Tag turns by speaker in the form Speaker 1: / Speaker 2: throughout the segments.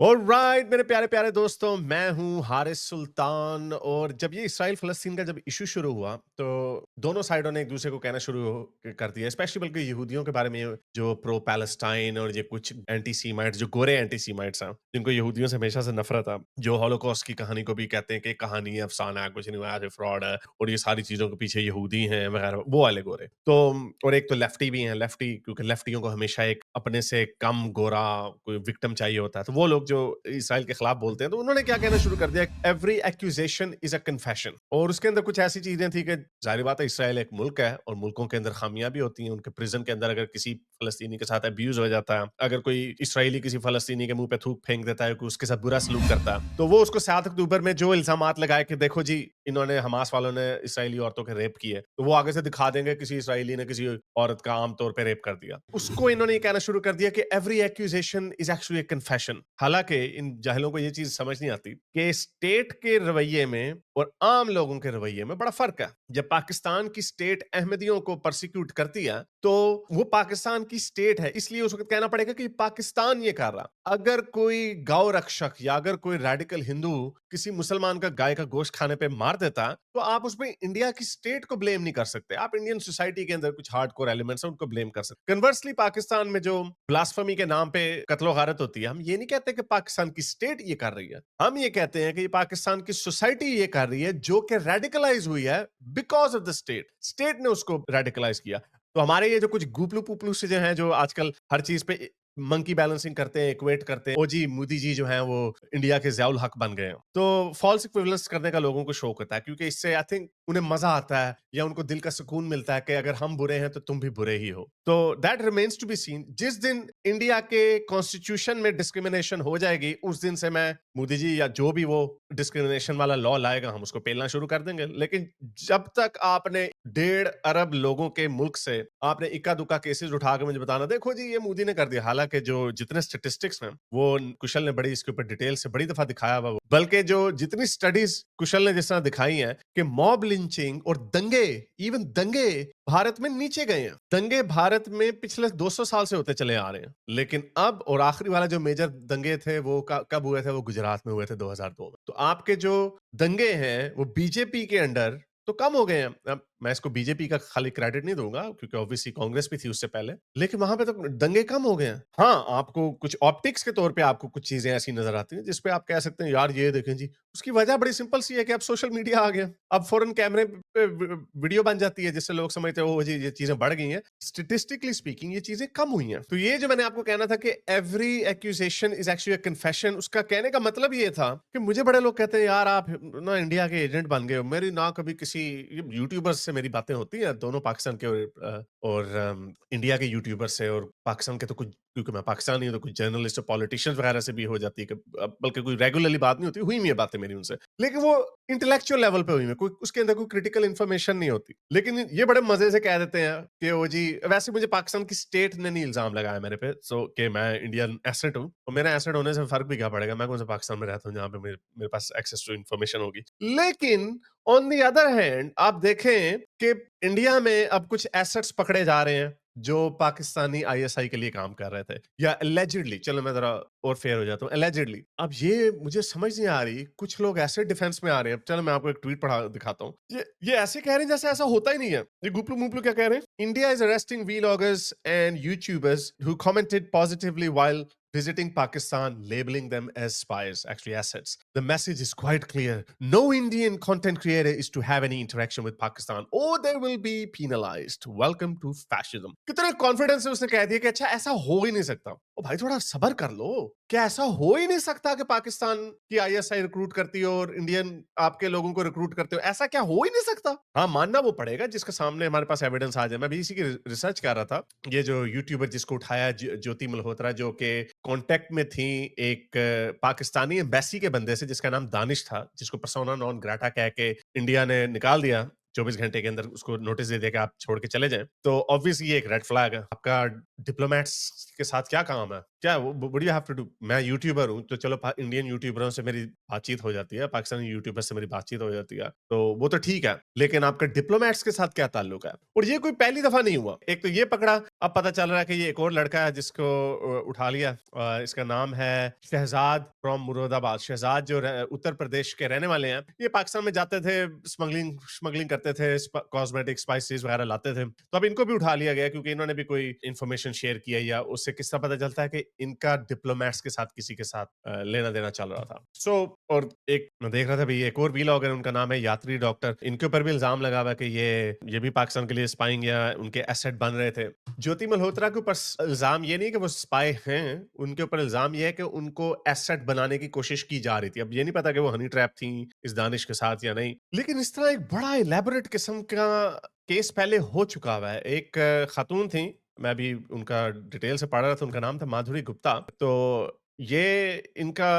Speaker 1: Alright मेरे प्यारे प्यारे दोस्तों, मैं हूं हारिस सुल्तान। और जब ये इसराइल फ़लस्तीन का जब इशू शुरू हुआ तो दोनों साइडों ने एक दूसरे को कहना शुरू कर दिया, स्पेशली बल्कि यहूदियों के बारे में, जो प्रो पैलेस्टाइन और ये कुछ एंटी सीमाइट्स, जो गोरे एंटी सीमाइट्स हैं जिनको यहूदियों से हमेशा से नफरत है, जो हॉलोकॉस्ट की कहानी को भी कहते हैं कि कहानी है, अफसाना है, कुछ नहीं हुआ, ऐसे फ्रॉड है और ये सारी चीजों के पीछे यहूदी हैं वगैरह, वो वाले गोरे। तो और एक तो लेफ्टी भी हैं, लेफ्टी, क्योंकि लेफ्टियों को हमेशा एक अपने से कम गोरा कोई विक्टिम चाहिए होता है, तो वो लोग जो इसराइल के खिलाफ बोलते हैं, तो उन्होंने क्या कहना शुरू कर दिया, every accusation is a confession. और उसके अंदर कुछ ऐसी चीजें थी कि जाहिर बात है इसराइल एक मुल्क है और मुल्कों के अंदर खामियां भी होती हैं। उनके प्रिजन के अंदर अगर किसी फलस्तीनी के साथ अब्यूज हो जाता है, अगर कोई इसराइली किसी फलस्तीनी के मुंह पे थूक फेंक देता है, कोई उसके साथ बुरा सलूक करता है, तो वो उसको 7 अक्टूबर में जो इल्जामात लगाए कि देखो जी, इन्होंने, हमास वालों ने इसराइली औरतों के रेप किए, तो वो आगे से दिखा देंगे किसी इसराइली ने किसी औरत का आम तौर पे रेप कर दिया। उसको इन्होंने ये कहना शुरू कर दिया कि every accusation is actually a confession. हालांकि इन जाहिलों को ये चीज समझ नहीं आती कि स्टेट के रवैये में और आम लोगों के रवैये में बड़ा फर्क है। जब पाकिस्तान की स्टेट अहमदियों को परसिक्यूट करती है, तो वो पाकिस्तान की स्टेट है, इसलिए उस वक्त कहना पड़ेगा कि पाकिस्तान ये कर रहा। अगर कोई गौ रक्षक या अगर कोई रेडिकल हिंदू किसी मुसलमान का गाय का गोश्त खाने पे मार देता, तो आप उसमें इंडिया की स्टेट को ब्लेम नहीं कर सकते। आप इंडियन सोसाइटी के अंदर कुछ हार्डकोर एलिमेंट्स हैं, उनको ब्लेम कर सकते। कन्वर्सली पाकिस्तान में जो ब्लास्फेमी के नाम पे कत्लो गारत होती है, हम ये नहीं कहते कि पाकिस्तान की स्टेट ये कर रही है। हम ये कहते हैं कि ये पाकिस्तान की सोसाइटी ये कर रही है, जो कि रेडिकलाइज हुई है because of the state. State ने उसको रेडिकलाइज किया। तो हमारे ये जो कुछ गुपलू पुपलू से जो हैं, जो आजकल हर चीज पे मंकी बैलेंसिंग करते हैं, इक्वेट करते हैं, ओ जी मोदी जी जो हैं वो इंडिया के ज़ियाउल हक बन गए हैं, तो फॉल्स इक्विवेलेंस करने का लोगों को शौक होता है, क्योंकि इससे आई थिंक उन्हें मजा आता है या उनको दिल का सुकून मिलता है कि अगर हम बुरे हैं तो तुम भी बुरे ही हो। तो that remains to be seen. जिस दिन इंडिया के कॉन्स्टिट्यूशन में डिस्क्रिमिनेशन हो जाएगी, उस दिन से मैं, मोदी जी या जो भी वो डिस्क्रिमिनेशन वाला लॉ लाएगा, हम उसको पेलना शुरू कर देंगे। लेकिन जब तक आपने 1.5 अरब लोगों के मुल्क से आपने इक्का दुक्का केसेस उठा के मुझे बताना, देखो जी ये मोदी ने कर दिया, हालांकि जो जितने स्टेटिस्टिक्स हैं वो कुशल ने बड़ी इसके ऊपर डिटेल से बड़ी दफा दिखाया हुआ, बल्कि जो जितनी स्टडीज कुशल ने जिस तरह दिखाई हैं कि मॉब लिंचिंग और दंगे, इवन दंगे भारत में नीचे गए हैं। दंगे भारत में पिछले 200 साल से होते चले आ रहे हैं, लेकिन अब, और आखिरी वाला जो मेजर दंगे थे वो कब हुए थे, वो गुजरात में हुए थे 2002 में। तो आपके जो दंगे हैं वो बीजेपी के अंडर तो कम हो गए हैं। अब मैं इसको बीजेपी का खाली क्रेडिट नहीं दूंगा, क्योंकि ऑब्वियसली कांग्रेस भी थी उससे पहले, लेकिन वहां पे तो दंगे कम हो गए हैं। हाँ, आपको कुछ ऑप्टिक्स के तौर पे आपको कुछ चीजें ऐसी नजर आती हैं जिसपे आप कह सकते हैं यार ये देखें जी, उसकी वजह बड़ी सिंपल सी है कि अब सोशल मीडिया आ गया। अब फौरन कैमरे पे वीडियो बन जाती है, जिससे लोग समझते हैं ओ जी ये चीजें बढ़ गई हैं। स्टेटिस्टिकली स्पीकिंग ये चीजें कम हुई हैं। तो ये जो मैंने आपको कहना था कि every accusation is actually a confession, उसका कहने का मतलब ये था कि मुझे बड़े लोग कहते हैं यार आप ना इंडिया के एजेंट बन गए हो। मेरी ना कभी किसी यूट्यूबर्स से मेरी बातें होती हैं, दोनों पाकिस्तान के इंडिया के यूट्यूबर से, और पाकिस्तान के तो कुछ, क्योंकि मैं पाकिस्तानी हूं तो कुछ जर्नलिस्ट और पॉलिटिशियंस वगैरह से भी हो जाती है बल्कि कोई रेगुलरली बात नहीं होती, हुई नहीं है बातें मेरी उनसे, लेकिन वो इंटेलेक्चुअल लेवल पे हुई है, कोई उसके अंदर कोई क्रिटिकल इन्फॉर्मेशन नहीं होती। लेकिन ये बड़े मजे से कह देते हैं कि ओ जी, वैसे मुझे पाकिस्तान की स्टेट ने नहीं इल्जाम लगाया मेरे पे, सो कि मैं इंडियन एसेट हूँ, और मेरा एसेट होने से फर्क भी क्या पड़ेगा, मैं कौन सा पाकिस्तान में रहता हूँ जहाँ पे मेरे पास एक्सेस टू इन्फॉर्मेशन होगी। लेकिन ऑन दी अदर हैंड आप देखें कि इंडिया में अब कुछ एसेट्स पकड़े जा रहे हैं जो पाकिस्तानी आईएसआई के लिए काम कर रहे थे, या एलिजिडली, चलो मैं जरा और फेयर हो जाता हूँ, एलिजिडली। अब ये मुझे समझ नहीं आ रही, कुछ लोग ऐसे डिफेंस में आ रहे हैं, चलो मैं आपको एक ट्वीट पढ़ा दिखाता हूँ। ये ऐसे कह रहे हैं जैसे ऐसा होता ही नहीं है। ये गुपलू मुपलू क्या कह रहे हैं, India is arresting vloggers and YouTubers who commented positively while visiting Pakistan, labeling them as spies, actually assets. The message is quite clear. No Indian content creator is to have any interaction with Pakistan or they will be penalized. Welcome to fascism. कितने confidence से उसने कह दिया कि अच्छा ऐसा हो ही नहीं सकता। ओ भाई थोड़ा सब्र कर लो, क्या ऐसा हो ही नहीं सकता कि पाकिस्तान की आईएसआई रिक्रूट करती हो और इंडियन आपके लोगों को रिक्रूट करते हो, ऐसा क्या हो ही नहीं सकता। हाँ, मानना वो पड़ेगा जिसके सामने हमारे पास एविडेंस आ जाए। मैं भी इसी की रिसर्च कर रहा था। ये जो यूट्यूबर जिसको उठाया, ज्योति मल्होत्रा, जो कि कांटेक्ट में थी एक पाकिस्तानी एम्बेसी के बंदे से जिसका नाम दानिश था, जिसको पर्सोना नॉन ग्राटा कह के इंडिया ने निकाल दिया 24 घंटे के अंदर उसको नोटिस दे दिया कि आप छोड़ के चले जाएँ, तो ऑब्वियसली ये एक रेड फ्लैग है। आपका डिप्लोमैट्स के साथ क्या काम है? क्या what do you have to do? मैं यूट्यूबर हूँ, तो चलो इंडियन यूट्यूबरों से मेरी बातचीत हो जाती है, पाकिस्तानी यूट्यूबर से मेरी बातचीत हो जाती है, तो वो तो ठीक है। लेकिन आपका डिप्लोमैट्स के साथ क्या ताल्लुक है? और ये कोई पहली दफा नहीं हुआ। एक तो ये पकड़ा, अब पता चल रहा है कि ये एक और लड़का है जिसको उठा लिया। इसका नाम है शहजाद फ्रॉम मुरादाबाद। शहजाद जो उत्तर प्रदेश के रहने वाले हैं, ये पाकिस्तान में जाते थे, स्मगलिंग स्मगलिंग करते थे, कॉस्मेटिक स्पाइसेस वगैरह लाते थे। तो अब इनको भी उठा लिया गया क्योंकि इन्होंने भी कोई इन्फॉर्मेशन शेयर किया, या उससे किस्सा पता चलता है कि इनका डिप्लोमेट्स के साथ किसी के साथ लेना देना चल रहा था। और एक मैं देख रहा था भाई, एक और व्लॉगर है, उनका नाम है यात्री डॉक्टर। इनके ऊपर भी इल्जाम लगा हुआ है कि ये भी पाकिस्तान के लिए स्पाइंग या उनके एसेट बन रहे थे। ज्योति मल्होत्रा के ऊपर इल्जाम ये नहीं कि वो स्पाई हैं, उनके ऊपर इल्जाम ये है कि उनको एसेट बनाने की कोशिश की जा रही थी। अब ये नहीं पता कि वो हनी ट्रैप थी इस दानिश के साथ या नहीं, लेकिन इस तरह एक बड़ा इलेबोरेट किस्म का केस पहले हो चुका हुआ है। एक खातून थी, मैं भी उनका डिटेल से पढ़ रहा था, उनका नाम था माधुरी गुप्ता। तो ये इनका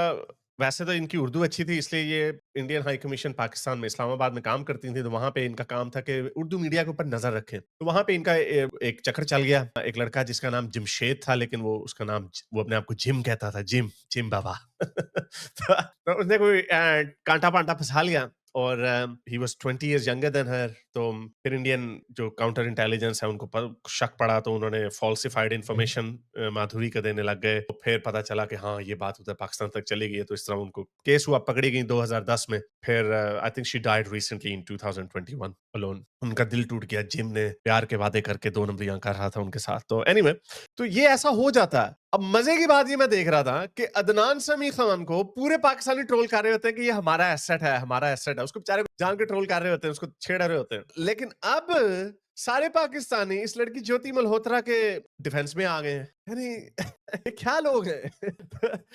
Speaker 1: वैसे तो इनकी उर्दू अच्छी थी, इसलिए ये इंडियन हाई कमीशन पाकिस्तान में इस्लामाबाद में काम करती थी, तो वहाँ पे इनका काम था कि उर्दू मीडिया के ऊपर नज़र रखें। तो वहाँ पे इनका एक चक्कर चल गया। एक लड़का जिसका नाम जमशेद था, लेकिन वो उसका नाम वो अपने आप को जिम कहता था, जिम, जिम बाबा। तो उसने कोई कांटा-पांटा फँसा लिया, और he was 20 years younger than her. तो फिर इंडियन जो काउंटर इंटेलिजेंस है, उनको शक पड़ा, तो उन्होंने फॉल्सिफाइड इन्फॉर्मेशन माधुरी को देने लग गए। तो फिर पता चला कि हाँ, ये बात उधर पाकिस्तान तक चली गई है, तो इस तरह उनको केस हुआ, पकड़ी गई 2010 में। फिर I think she died recently in 2021 alone. उनका दिल टूट गया, जिम ने प्यार के वादे करके 2 नंबरियां कर रहा था उनके साथ। तो एनीवे, तो ये ऐसा हो जाता है। अब मजे की बात ये मैं देख रहा था कि अदनान समी खान को पूरे पाकिस्तानी ट्रोल कर रहे होते हैं कि ये हमारा एसेट है, हमारा एसेट है। उसको बेचारे को जान के ट्रोल कर रहे होते हैं, उसको छेड़ रहे होते हैं। लेकिन अब सारे पाकिस्तानी इस लड़की ज्योति मल्होत्रा के डिफेंस में आ गए हैं। यानी ये क्या लोग हैं?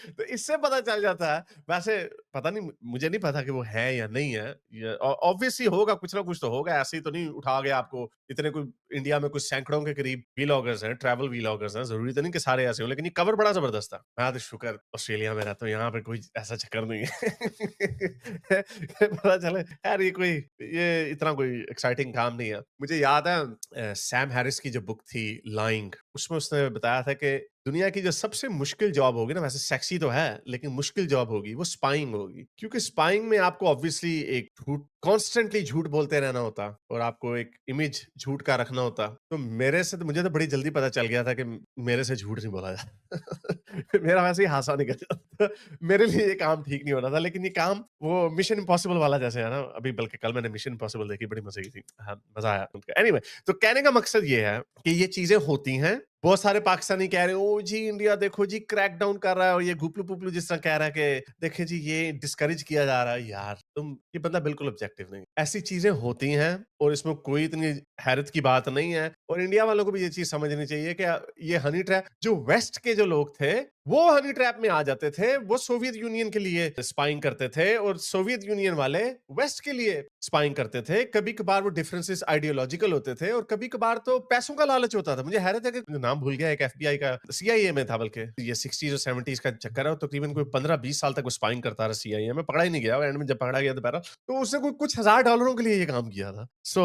Speaker 1: तो इससे पता चल जाता है। वैसे पता नहीं, मुझे नहीं पता कि वो है या नहीं है। ये ऑब्वियसली होगा, कुछ ना कुछ तो होगा। ऐसे ही तो नहीं उठा गया आपको। इतने कोई इंडिया में कुछ सैकड़ों के करीब व्लॉगर्स हैं, ट्रैवल व्लॉगर्स हैं। जरूरी तो नहीं कि सारे ऐसे हो, लेकिन ये कवर बड़ा जबरदस्त था। मैं तो शुक्र ऑस्ट्रेलिया में रहता हूँ, यहाँ पे कोई ऐसा चक्कर नहीं है। पता चले यार, ये इतना कोई एक्साइटिंग काम नहीं है। मुझे याद है सैम हैरिस की जो बुक थी लाइंग, उसमें उसने बताया था कि दुनिया की जो सबसे मुश्किल जॉब होगी ना, वैसे सेक्सी तो है, लेकिन मुश्किल जॉब होगी वो स्पाइंग होगी। क्योंकि स्पाइंग में आपको ऑब्वियसली एक झूठ, कॉन्स्टेंटली झूठ बोलते रहना होता, और आपको एक इमेज झूठ का रखना होता। तो मुझे तो बड़ी जल्दी पता चल गया था कि मेरे से झूठ नहीं बोला जाता। मेरा वैसे ही हासा निकल जाता। मेरे लिए ये काम ठीक नहीं हो रहा था, लेकिन ये काम वो मिशन इम्पॉसिबल वाला जैसे है ना। अभी बल्कि कल मैंने मिशन इम्पॉसिबल देखी, बड़ी मजे की थी। हाँ, मजा आया। एनीवे, तो कहने का मकसद ये है कि ये चीजें होती हैं। बहुत सारे पाकिस्तानी कह रहे हैं, ओ जी इंडिया देखो जी क्रैक डाउन कर रहा है, और ये गुपलू पुपलू जिस तरह कह रहा है कि देखे जी ये डिस्करेज किया जा रहा है। यार तुम, ये बंदा बिल्कुल ऑब्जेक्टिव नहीं। ऐसी चीजें होती हैं, और इसमें कोई इतनी हैरत की बात नहीं है। और इंडिया वालों को भी ये चीज समझनी चाहिए कि ये हनी ट्रैप, जो वेस्ट के जो लोग थे वो हनी ट्रैप में आ जाते थे। वो सोवियत यूनियन के लिए स्पाइंग करते थे, और सोवियत यूनियन वाले वेस्ट के लिए स्पाइंग करते थे। कभी कभार वो डिफरेंसेस आइडियोलॉजिकल होते थे, और कभी कभार तो पैसों का लालच होता था। मुझे हैरत है कि नाम भूल गया, एक एफबीआई का, सीआईए में था बल्कि। ये 60s और 70s का चक्कर है। तकरीबन कोई 15-20 साल तक वो स्पाइंग करता रहा सीआईए में, पकड़ा ही नहीं गया। एंड में जब पकड़ा गया दोबारा, तो उसने कोई कुछ $1000 के लिए ये काम किया था। सो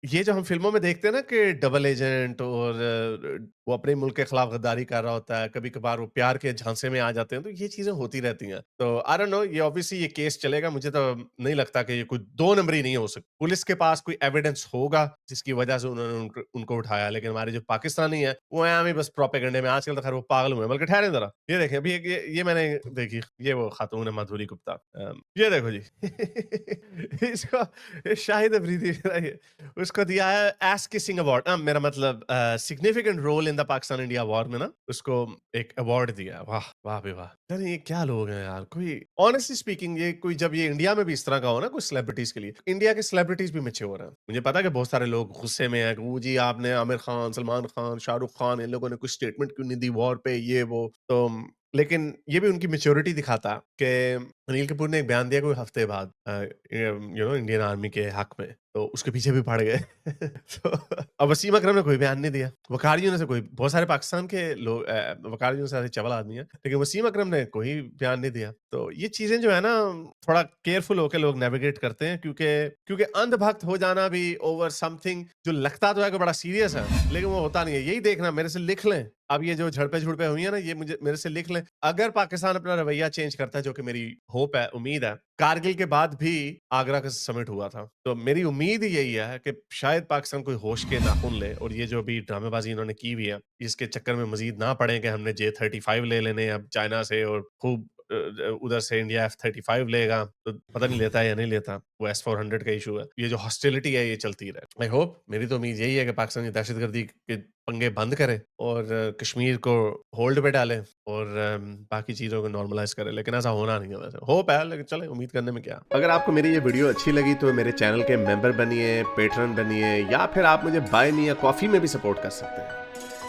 Speaker 1: ये जो हम फिल्मों में देखते हैं ना कि डबल एजेंट, और वो अपने मुल्क के खिलाफ गद्दारी कर रहा होता है, कभी कभार वो प्यार के झांसे में आ जाते हैं, तो ये चीजें होती रहती हैं। तो आई डोंट नो, ये ऑब्वियसली ये केस चलेगा। मुझे तो नहीं लगता कि ये कोई दो नंबरी नहीं हो सकती। पुलिस के पास कोई एविडेंस होगा जिसकी वजह से उन्होंने उनको उठाया, लेकिन हमारे जो पाकिस्तानी है वो यहाँ बस प्रोपेगेंडे में। आजकल तो खैर वो पागल हुए हैं। बल्कि ठहरे जरा, ये देखें अभी ये मैंने देखी, ये वो खातून है माधुरी गुप्ता। ये देखो जी। इसको शाहिद अफरीदी उसको दिया है एस किसिंग अवार्ड। मेरा मतलब significant role in the Pakistan India war में ना, उसको एक अवार्ड दिया। वाह वाह बे वाह। यार ये क्या लोग हैं यार। कोई ऑनेस्टली स्पीकिंग, ये कोई जब ये इंडिया में भी इस तरह का हो ना कोई सेलिब्रिटीज के लिए, इंडिया के सेलिब्रिटीज भी मैच्योर हैं। मुझे पता है कि बहुत सारे लोग गुस्से में हैं कि वो जी आपने आमिर खान, सलमान खान, शाहरुख खान, इन लोगों ने कुछ स्टेटमेंट क्यों नहीं दी वॉर पे, ये वो। तो लेकिन ये भी उनकी मैच्योरिटी दिखाता कि अनिल कपूर ने एक बयान दिया कोई हफ्ते बाद इंडियन आर्मी के हक में। तो उसके पीछे भी पड़ गए। तो अब वसीम अकरम ने कोई बयान नहीं दिया। वक़ार यूनुस ने कोई बहुत सारे पाकिस्तान के लोग वक़ार यूनुस ऐसे चवल आदमी हैं, लेकिन वसीम अकरम ने कोई बयान नहीं दिया। तो ये चीज़ें जो है ना थोड़ा केयरफुल होके लोग नेविगेट करते हैं क्योंकि क्योंकि अंधभक्त हो जाना भी ओवर समथिंग जो लगता तो है कि बड़ा सीरियस है, लेकिन वो होता नहीं है। यही देखना मेरे से लिख लें, अब ये जो झड़पें-झुड़पें हुई हैं ना, ये मुझे मेरे से लिख लें। अगर पाकिस्तान अपना रवैया चेंज करता है, जो कि मेरी होप है, उम्मीद है। कारगिल के बाद भी आगरा का समिट हुआ था। तो मेरी उम्मीद यही है कि शायद पाकिस्तान कोई होश के नाखून ले और ये जो अभी ड्रामेबाज़ी इन्होंने की हुई है, इसके चक्कर में मज़ीद ना पड़े कि हमने J-35 ले लेने अब चाइना से और खूब उधर से इंडिया F-35 लेगा, तो पता नहीं लेता है या नहीं लेता। वो S-400 का इश्यू है। ये जो हॉस्टिलिटी है, ये चलती रहे। आई होप मेरी तो उम्मीद यही है कि पाकिस्तान ये दहशतगर्दी के पंगे बंद करे और कश्मीर को होल्ड पे डाले और बाकी चीज़ों को नॉर्मलाइज़ करे, लेकिन ऐसा होना नहीं है वैसे। होप है, लेकिन चलें उम्मीद करने में क्या। अगर आपको मेरी ये वीडियो अच्छी लगी तो मेरे चैनल के मेंबर बनिए, पैट्रन बनिए या फिर आप मुझे बाय मी या कॉफ़ी में भी सपोर्ट कर सकते हैं।